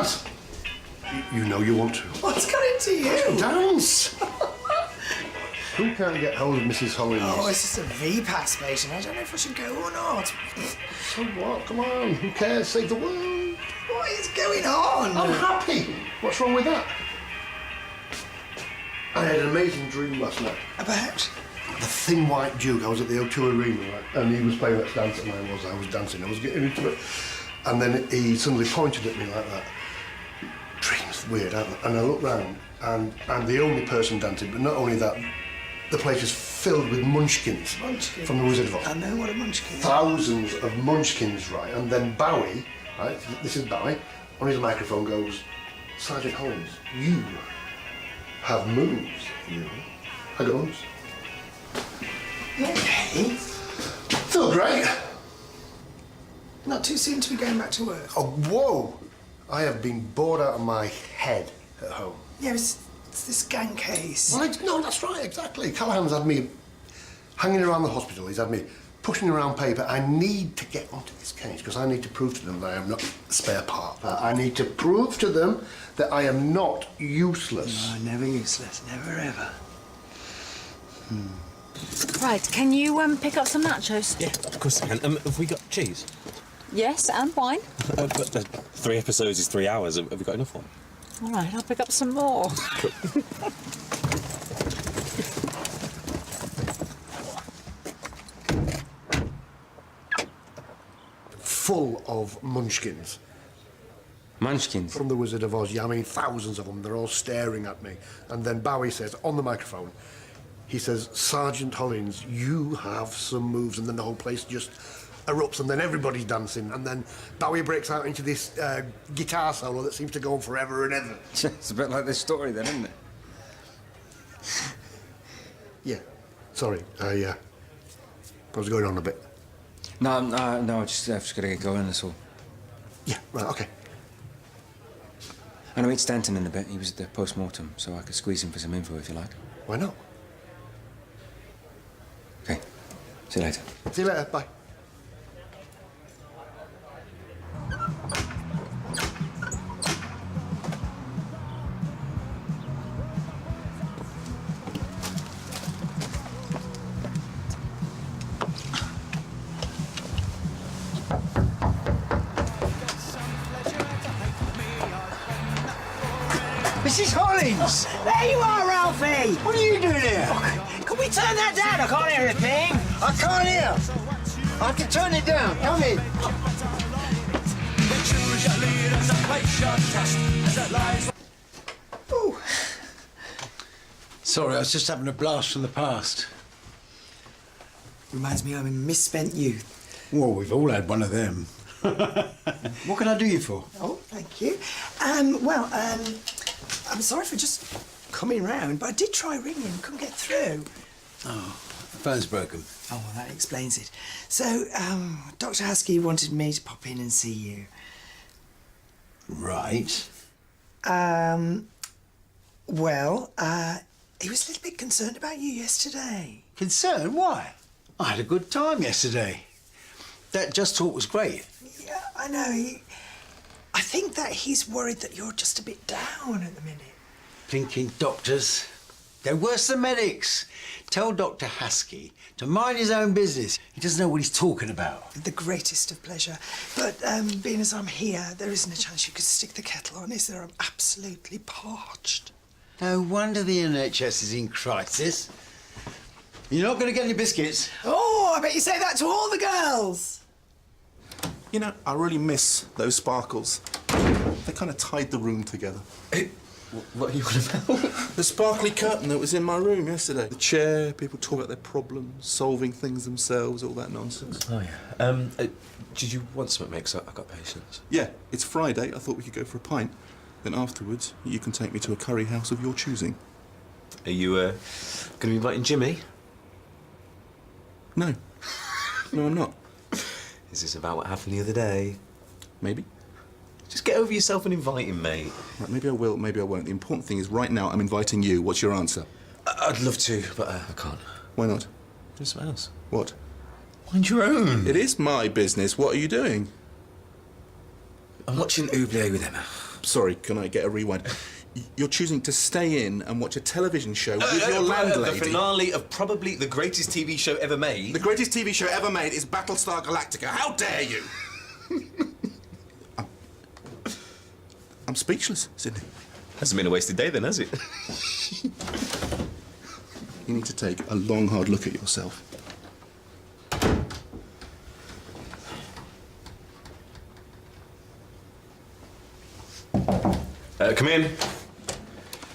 Naz, you know you want to. What's got into you? Dance! Who can't get hold of Mrs. Hollins? Oh, it's just a V-Pass patient. I don't know if I should go or not. So what? Come on, who cares? Save the world. What is going on? I'm happy. What's wrong with that? I had an amazing dream last night. About? The Thin White Duke. I was at the O2 Arena, right? And he was playing Let's Dance, and I was dancing. I was getting into it. And then he suddenly pointed at me like that. Dreams, weird, aren't they? And I looked round, and I'm the only person dancing, but not only that, the place is filled with munchkins. Munchkins? From the Wizard of Oz. I know what a munchkin is. Thousands of munchkins, right? And then Bowie, right? This is Bowie, on his microphone goes, Sergeant Hollins, you have moves, you know. I goes. Okay. Feel great. Not too soon to be going back to work. Oh, whoa! I have been bored out of my head at home. Yeah, it's this gang case. Right? No, that's right, exactly. Callahan's had me hanging around the hospital. He's had me pushing around paper. I need to get onto this case because I need to prove to them that I am not a spare part. I need to prove to them that I am not useless. No, never useless. Never ever. Right, can you pick up some nachos? Yeah, of course I can. Have we got cheese? Yes, and wine. But 3 episodes is 3 hours. Have we got enough wine? All right, I'll pick up some more. Full of munchkins. Munchkins? From the Wizard of Oz. Yeah, I mean, thousands of them. They're all staring at me. And then Bowie says, on the microphone, he says, Sergeant Hollins, you have some moves. And then the whole place just erupts, and then everybody's dancing. And then Bowie breaks out into this guitar solo that seems to go on forever and ever. It's a bit like this story then, isn't it? Yeah. Sorry, I was going on a bit. No, I've just got to get going, that's all. Yeah, right, OK. I know it's Stanton in a bit. He was at the post-mortem, so I could squeeze him for some info if you like. Why not? OK. See you later. See you later, bye. Mrs. Hollins! There you are, Ralphie! What are you doing here? Can we turn that down? I can't hear a thing. I can't hear. I can turn it down. Come in. Ooh. Sorry, I was just having a blast from the past. Reminds me of a misspent youth. Well, we've all had one of them. What can I do you for? Oh, thank you. I'm sorry for just coming round, but I did try ringing, couldn't get through. Oh, the phone's broken. Oh, well, that explains it. So, Dr. Husky wanted me to pop in and see you. Right. He was a little bit concerned about you yesterday. Concerned? Why? I had a good time yesterday. That Just Talk was great. Yeah, I know. I think that he's worried that you're just a bit down at the minute. Blinking doctors. They're worse than medics. Tell Dr. Husky to mind his own business. He doesn't know what he's talking about. The greatest of pleasure. But being as I'm here, there isn't a chance you could stick the kettle on, is there? I'm absolutely parched. No wonder the NHS is in crisis. You're not going to get any biscuits. Oh, I bet you say that to all the girls. You know, I really miss those sparkles. They kind of tied the room together. What are you on about? The sparkly curtain that was in my room yesterday. The chair, people talk about their problems, solving things themselves, all that nonsense. Oh, yeah. Did you want something, mate? 'Cause I've got patience. Yeah, it's Friday. I thought we could go for a pint. Then afterwards, you can take me to a curry house of your choosing. Are you going to be inviting Jimmy? No. No, I'm not. Is this about what happened the other day? Maybe. Just get over yourself and invite him, mate. Right, maybe I will, maybe I won't. The important thing is, right now, I'm inviting you. What's your answer? I'd love to, but I can't. Why not? Do something else. What? Mind your own. It is my business. What are you doing? I'm watching Oublié with Emma. Sorry, can I get a rewind? You're choosing to stay in and watch a television show with your landlady. The finale of probably the greatest TV show ever made. The greatest TV show ever made is Battlestar Galactica. How dare you? I'm speechless, Sydney. Hasn't been a wasted day then, has it? You need to take a long, hard look at yourself. Come in.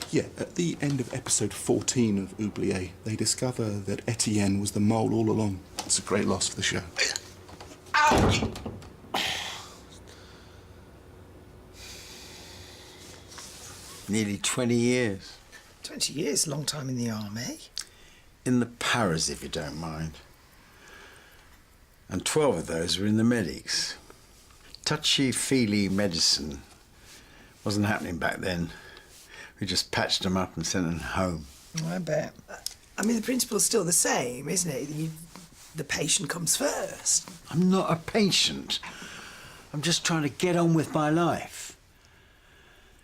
Yeah, at the end of episode 14 of Oublié, they discover that Etienne was the mole all along. It's a great loss for the show. Ow! Nearly 20 years. 20 years, long time in the army. In the paras, if you don't mind. And 12 of those were in the medics. Touchy-feely medicine wasn't happening back then. We just patched them up and sent them home. I bet. I mean, the principle's still the same, isn't it? The patient comes first. I'm not a patient. I'm just trying to get on with my life.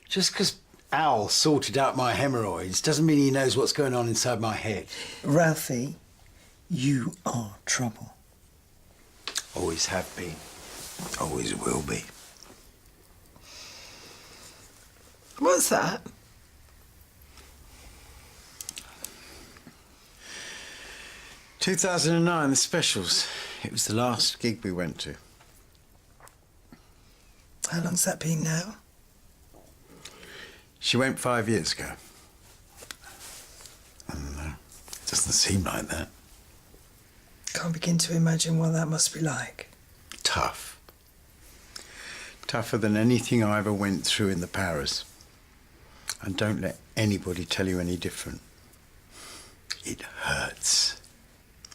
Just because Al sorted out my hemorrhoids doesn't mean he knows what's going on inside my head. Ralphie, you are trouble. Always have been. Always will be. What's that? "2009, the specials. It was the last gig we went to. How long's that been now? She went 5 years ago. And it doesn't seem like that. Can't begin to imagine what that must be like. Tough. Tougher than anything I ever went through in the paras. And don't let anybody tell you any different. It hurts.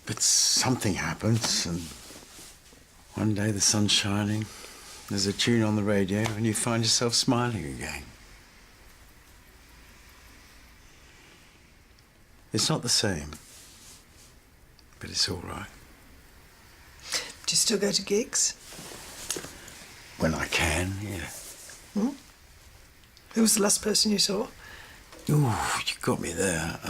But something happens, and one day the sun's shining, there's a tune on the radio, and you find yourself smiling again. It's not the same, but it's all right. Do you still go to gigs? When I can, yeah. Who was the last person you saw? Ooh, you got me there.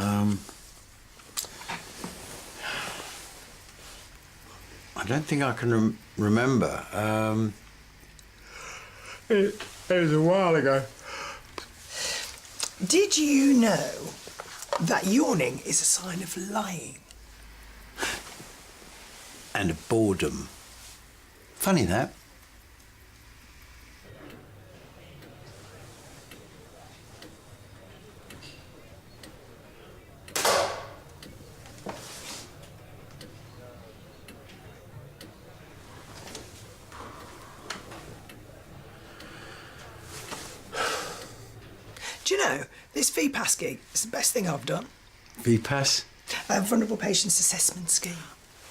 I don't think I can remember. It was a while ago. Did you know that yawning is a sign of lying? And a boredom. Funny that. Do you know, this VPAS gig is the best thing I've done. VPAS? Vulnerable Patients Assessment Scheme.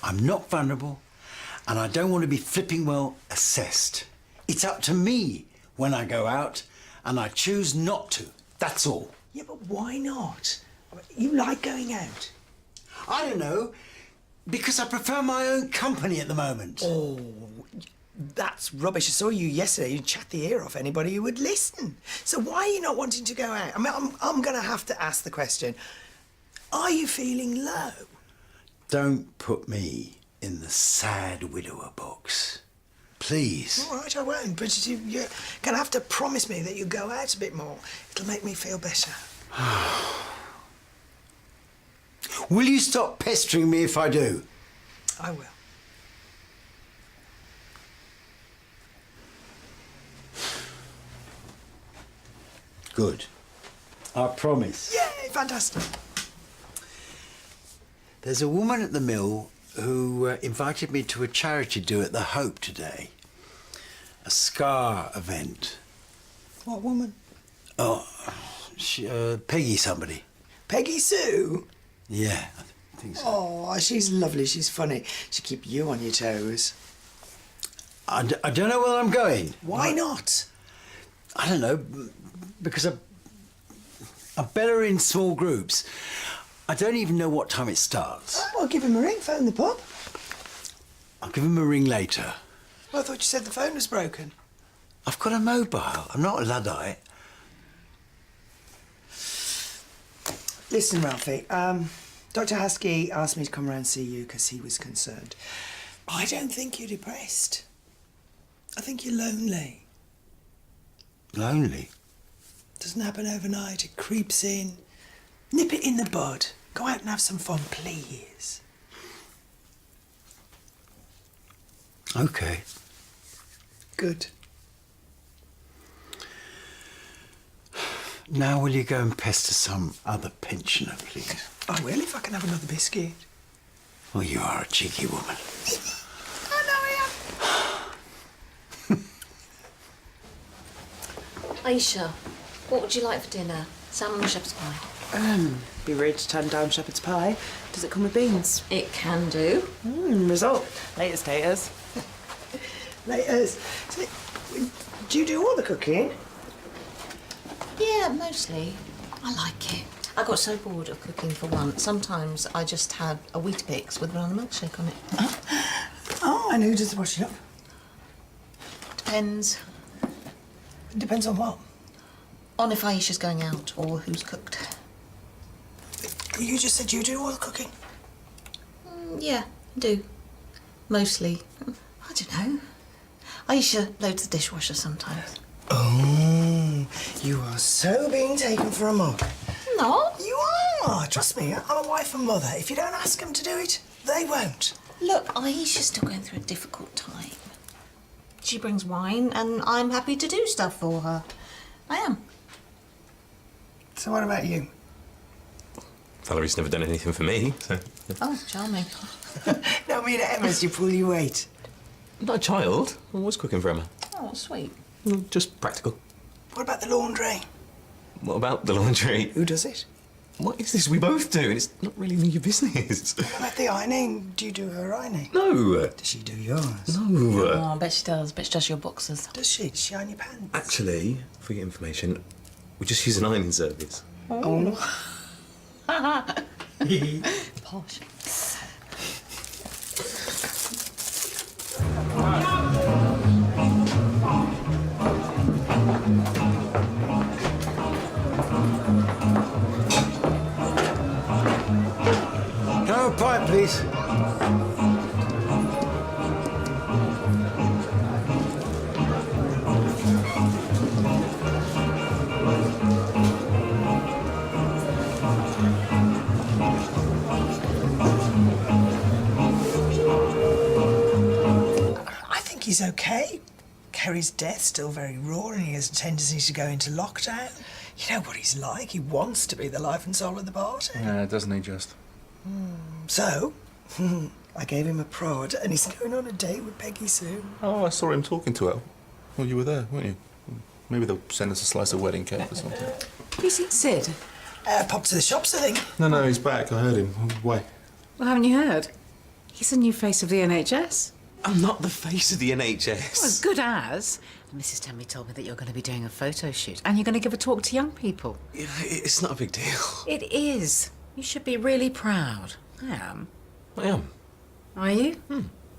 I'm not vulnerable, and I don't want to be flipping well assessed. It's up to me when I go out, and I choose not to. That's all. Yeah, but why not? You like going out. I don't know, because I prefer my own company at the moment. Oh, that's rubbish. I saw you yesterday. You'd chat the ear off anybody who would listen. So why are you not wanting to go out? I mean, I'm going to have to ask the question, are you feeling low? Don't put me in the sad widower box. Please. All right, I won't. But you're going to have to promise me that you'll go out a bit more. It'll make me feel better. Will you stop pestering me if I do? I will. Good. I promise. Yay, fantastic. There's a woman at the mill who invited me to a charity do at the Hope today. A scar event. What woman? Oh, Peggy somebody. Peggy Sue? Yeah, I think so. Oh, she's lovely. She's funny. She'll keep you on your toes. I don't know where I'm going. Why not? I don't know, because I'm better in small groups. I don't even know what time it starts. Well, give him a ring. Phone the pub. I'll give him a ring later. Well, I thought you said the phone was broken. I've got a mobile. I'm not a Luddite. Listen, Ralphie, Dr. Husky asked me to come around and see you because he was concerned. I don't think you're depressed. I think you're lonely. Lonely? Doesn't happen overnight. It creeps in. Nip it in the bud. Go out and have some fun, please. OK. Good. Now will you go and pester some other pensioner, please? I will if I can have another biscuit. Well, you are a cheeky woman. I know I am. Aisha, what would you like for dinner? Salmon or shepherd's pie? Be rude to turn down shepherd's pie. Does it come with beans? It can do. Result. Latest taters. Laters. So, do you do all the cooking? Yeah, mostly. I like it. I got so bored of cooking for once. Sometimes I just had a Weetabix with banana milkshake on it. Oh, and who does the washing up? Depends It depends on what. on if Aisha's going out or who's cooked. You just said you do all the cooking. Yeah, I do. Mostly. I don't know. Aisha loads the dishwasher sometimes. Oh, you are so being taken for a mug. Not. You are. Trust me, I'm a wife and mother. If you don't ask them to do it, they won't. Look, Aisha's still going through a difficult time. She brings wine and I'm happy to do stuff for her. I am. So what about you? Valerie's never done anything for me, so... Oh, charming. No, I mean, at Emma's, you pull your weight. Not a child. I was cooking for Emma. Oh, sweet. Just practical. What about the laundry? What about the laundry? Who does it? What is this? We both do, and it's not really none of your business. What about the ironing? Do you do her ironing? No. Does she do yours? No. Oh, I bet she does. Bet she does your boxes. Does she? Does she iron your pants? Actually, for your information, we just use an ironing service. Oh, no. Posh. Can I have a pie, please? I think he's okay. Kerry's death's still very raw and he has a tendency to go into lockdown. You know what he's like. He wants to be the life and soul of the party. Yeah, doesn't he just? So, I gave him a prod and he's going on a date with Peggy soon. Oh, I saw him talking to her. Well, you were there, weren't you? Maybe they'll send us a slice of wedding cake or something. Have you seen Sid? Popped to the shops, I think. No, he's back. I heard him. Why? Well, haven't you heard? He's the new face of the NHS. I'm not the face of the Well, NHS. as good as. Mrs. Tammy told me that you're going to be doing a photo shoot and you're going to give a talk to young people. It's not a big deal. It is. You should be really proud. I am. I am. Are you?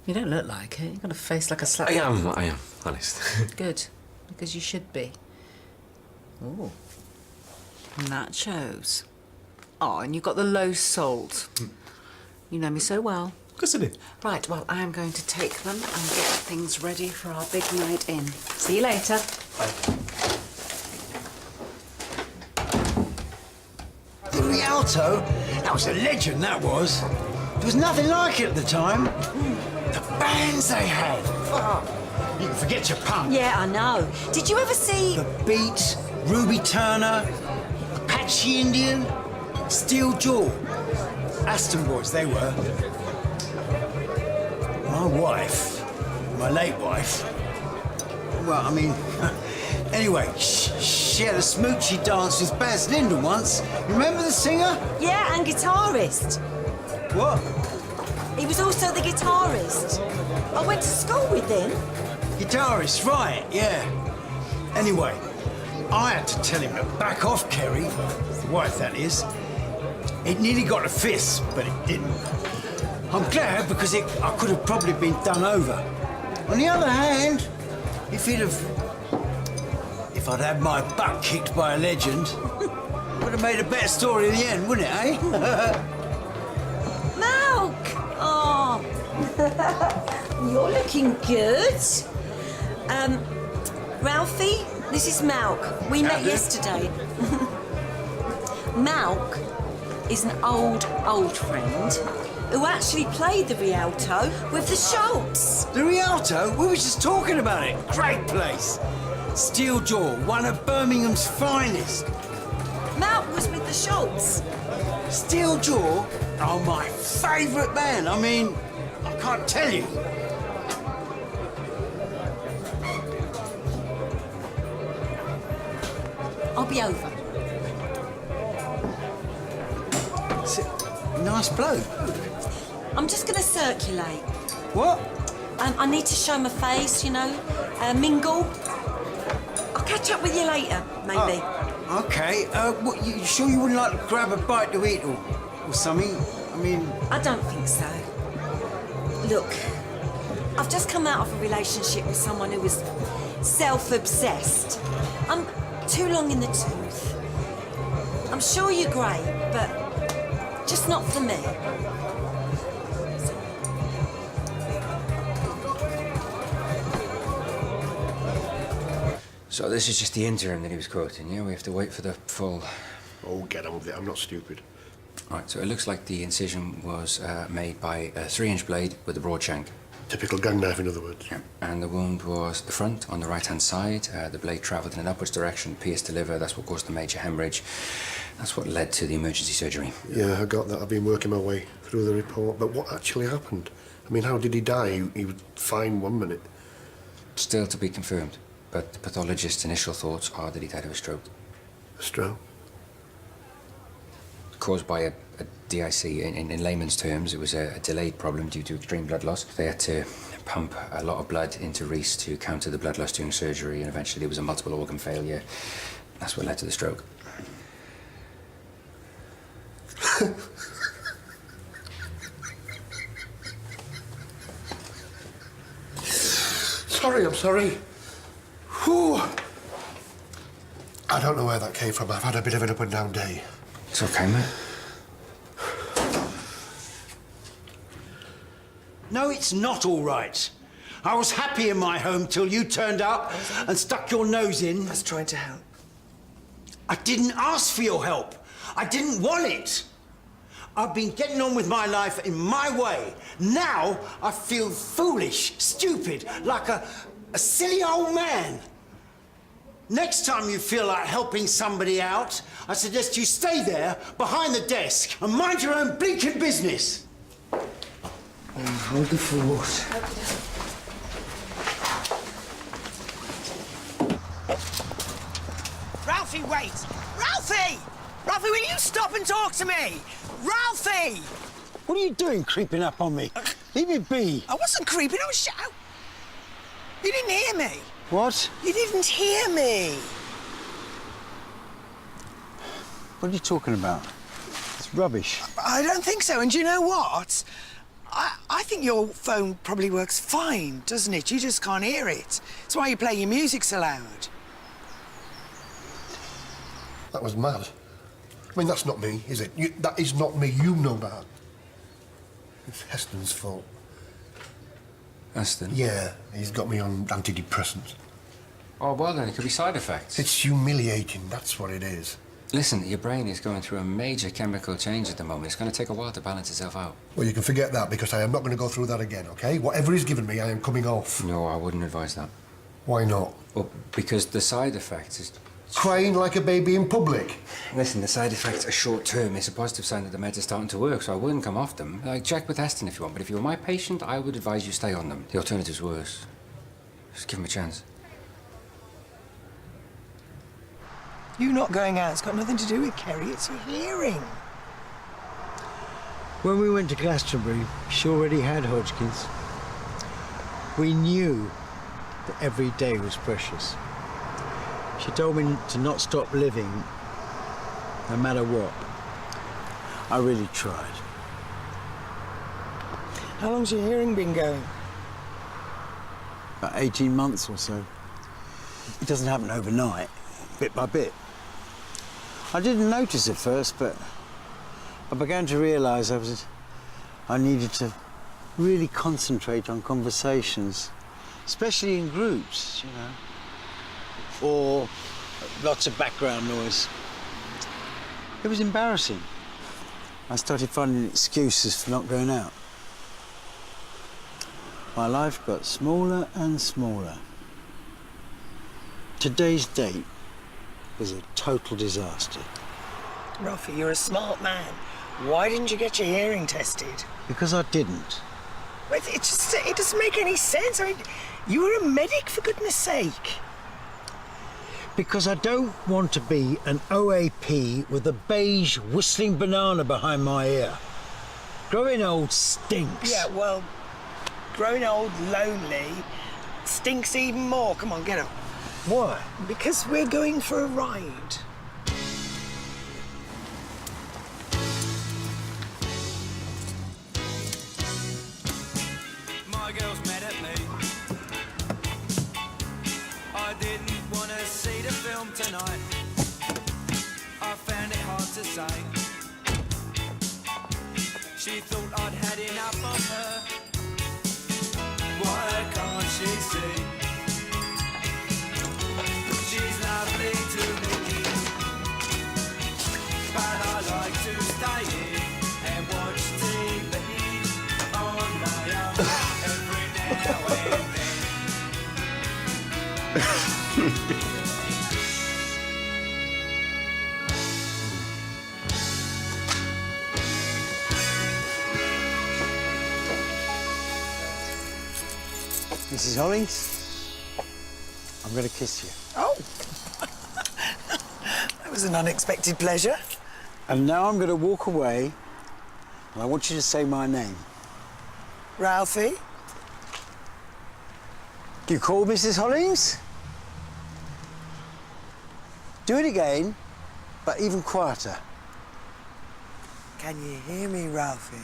You don't look like it. You've got a face like a slap. I am, honest. Good, because you should be. Ooh. Nachos. Oh, and you've got the low salt. You know me so well. Of course I do. Right, well, I am going to take them and get things ready for our big night in. See you later. The Rialto? That was a legend, that was. There was nothing like it at the time. The bands they had. Oh, you can forget your punk. Yeah, I know. Did you ever see... The Beats, Ruby Turner, Apache Indian, Steel Jaw. Aston boys, they were. My wife, my late wife, well, I mean, anyway, she had a smoochy dance with Baz Linden once. Remember the singer? Yeah, and guitarist. What? He was also the guitarist. I went to school with him. Guitarist, right, yeah. Anyway, I had to tell him to back off, Kerry, the wife that is. It nearly got a fist, but it didn't. I'm glad because I could have probably been done over. On the other hand, if he'd have If I'd had my butt kicked by a legend, would have made a better story in the end, wouldn't it, eh? Malk! Oh, you're looking good. Ralphie, this is Malk. We met yesterday. Malk is an old friend who actually played the Rialto with the Schultz. The Rialto? We were just talking about it. Great place. Steel Jaw, one of Birmingham's finest. Malk was with the Schultz. Steel Jaw are my favourite band. I mean, I can't tell you. I'll be over. It's a nice bloke. I'm just going to circulate. What? I need to show my face, you know, mingle. I'll catch up with you later, maybe. Oh, okay. What, you sure you wouldn't like to grab a bite to eat or something? I mean... I don't think so. Look, I've just come out of a relationship with someone who was self-obsessed. I'm too long in the tooth. I'm sure you're great, but just not for me. So this is just the interim that he was quoting, yeah? We have to wait for the full... Oh, get on with it. I'm not stupid. Right, so it looks like the incision was made by a 3-inch blade with a broad shank. Typical gang knife, in other words. Yeah. And the wound was the front, on the right-hand side. The blade travelled in an upwards direction, pierced the liver. That's what caused the major hemorrhage. That's what led to the emergency surgery. Yeah, I got that. I've been working my way through the report. But what actually happened? I mean, how did he die? He was fine 1 minute. Still to be confirmed, but the pathologist's initial thoughts are that he died of a stroke. A stroke? Caused by a DIC. In layman's terms, it was a delayed problem due to extreme blood loss. They had to pump a lot of blood into Reese to counter the blood loss during surgery, and eventually there was a multiple organ failure. That's what led to the stroke. I'm sorry. Whew. I don't know where that came from. I've had a bit of an up and down day. It's okay, mate. No, it's not all right. I was happy in my home till you turned up and stuck your nose in. I was trying to help. I didn't ask for your help. I didn't want it. I've been getting on with my life in my way. Now I feel foolish, stupid, like a silly old man. Next time you feel like helping somebody out, I suggest you stay there behind the desk and mind your own blinking business. Hold the fort. Ralphie, wait! Ralphie! Ralphie, will you stop and talk to me? Ralphie! What are you doing creeping up on me? Leave me be. I wasn't creeping, I was shouting. You didn't hear me. What? You didn't hear me. What are you talking about? It's rubbish. I don't think so, and do you know what? I think your phone probably works fine, doesn't it? You just can't hear it. That's why you play your music so loud. That was mad. I mean, that's not me, is it? That is not me. You know that. It's Heston's fault. Heston? Yeah, he's got me on antidepressants. Oh, well then, it could be side effects. It's humiliating, that's what it is. Listen, your brain is going through a major chemical change at the moment. It's going to take a while to balance itself out. Well, you can forget that, because I am not going to go through that again, OK? Whatever he's given me, I am coming off. No, I wouldn't advise that. Why not? Well, because the side effects is... Crying like a baby in public. Listen, the side effects are short-term. It's a positive sign that the meds are starting to work, so I wouldn't come off them. Like, check with Heston if you want, but if you were my patient, I would advise you stay on them. The alternative's worse. Just give him a chance. You not going out, it's got nothing to do with Kerry, it's your hearing. When we went to Glastonbury, she already had Hodgkin's. We knew that every day was precious. She told me to not stop living, no matter what. I really tried. How long's your hearing been going? About 18 months or so. It doesn't happen overnight. bit by bit. I didn't notice at first, but I began to realise I needed to really concentrate on conversations, especially in groups, you know, or lots of background noise. It was embarrassing. I started finding excuses for not going out. My life got smaller and smaller. Today's date was a total disaster. Ruffy, you're a smart man. Why didn't you get your hearing tested? Because I didn't. Well, it doesn't make any sense. I mean, you were a medic, for goodness sake. Because I don't want to be an OAP with a beige whistling banana behind my ear. Growing old stinks. Yeah, well, growing old lonely stinks even more. Come on, get up. Why? Because we're going for a ride. My girls mad at me. I didn't want to see the film tonight. I found it hard to say. She thought I'd had enough of her. Why can't she see? She's lovely to me, but I like to stay here and watch TV on my own every now and then. Mrs. Hollings, I'm going to kiss you. Oh! That was an unexpected pleasure. And now I'm going to walk away, and I want you to say my name. Ralphie? You called Mrs. Hollings? Do it again, but even quieter. Can you hear me, Ralphie?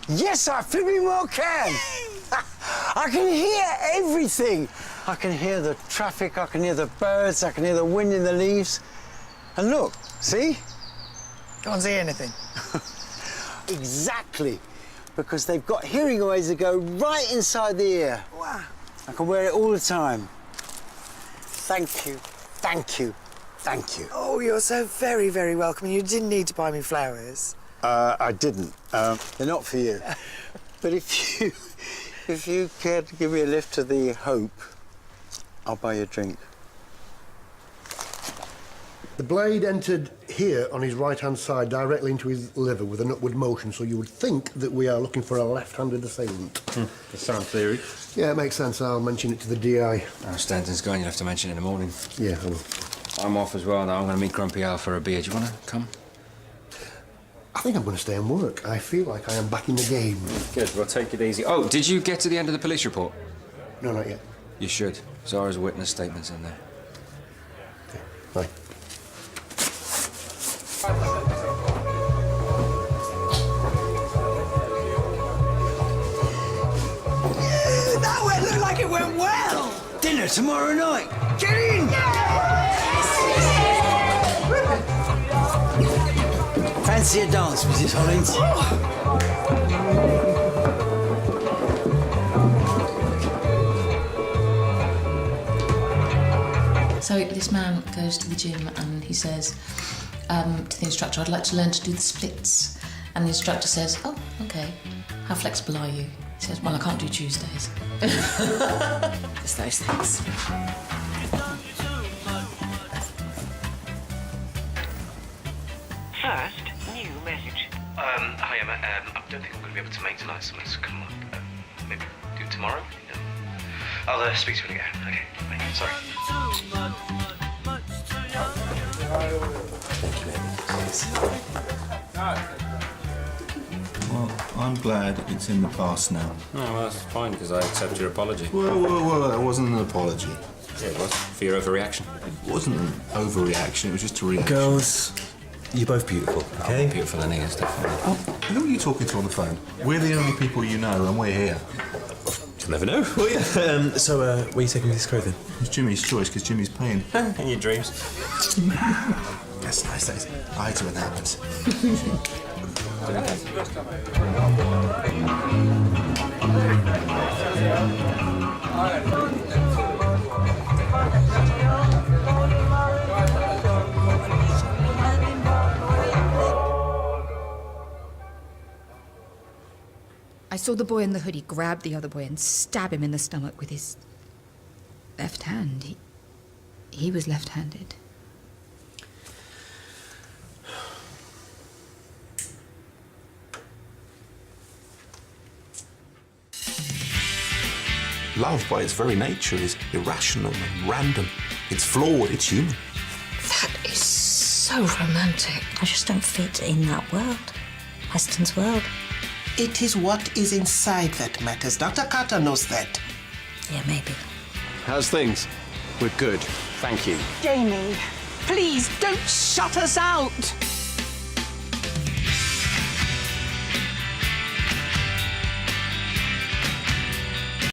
Yes, I flipping well can! I can hear everything. I can hear the traffic, I can hear the birds, I can hear the wind in the leaves. And look, see? Can't see anything. Exactly, because they've got hearing aids that go right inside the ear. Wow. I can wear it all the time. Thank you, thank you, thank you. Oh, you're so very, very welcome. You didn't need to buy me flowers. I didn't. They're not for you. But if you care to give me a lift to the Hope, I'll buy you a drink. The blade entered here on his right-hand side directly into his liver with an upward motion, so you would think that we are looking for a left-handed assailant. The sound theory. Yeah, it makes sense. I'll mention it to the DI. Oh, Stanton's gone. You'll have to mention it in the morning. Yeah, I will. I'm off as well, though. I'm going to meet Grumpy Al for a beer. Do you want to come? I think I'm going to stay and work. I feel like I am back in the game. Good. Well, take it easy. Oh, did you get to the end of the police report? No, not yet. You should. Zara's witness statement's in there. Okay, bye. That looked like it went well. Dinner tomorrow night. Get in! Fancy a dance, Mrs. Hollings? So this man goes to the gym and he says to the instructor, I'd like to learn to do the splits. And the instructor says, oh, okay. How flexible are you? He says, well, I can't do Tuesdays. Just those things. First, new message. Hi Emma. I don't think I'm going to be able to make tonight. Something's come up. Maybe do it tomorrow. I'll speak to you again. Okay. Bye. Sorry. Well, I'm glad it's in the past now. Oh, well, that's fine, because I accept your apology. Whoa, that wasn't an apology. Yeah, it was. For your overreaction. It wasn't an overreaction, it was just a reaction. Girls, you're both beautiful, okay? Oh, beautiful Aeneas, definitely. Oh, who are you talking to on the phone? We're the only people you know, and we're here. Never know. Well, yeah. So, where are you taking this clothing? It's Jimmy's choice because Jimmy's paying. In your dreams. That's nice, that is. I hate it when that happens. I saw the boy in the hoodie grab the other boy and stab him in the stomach with his left hand. He was left-handed. Love, by its very nature, is irrational and random. It's flawed, it's human. That is so romantic. I just don't fit in that world. Heston's world. It is what is inside that matters. Dr. Carter knows that. Yeah, maybe. How's things? We're good, thank you. Jamie, please don't shut us out.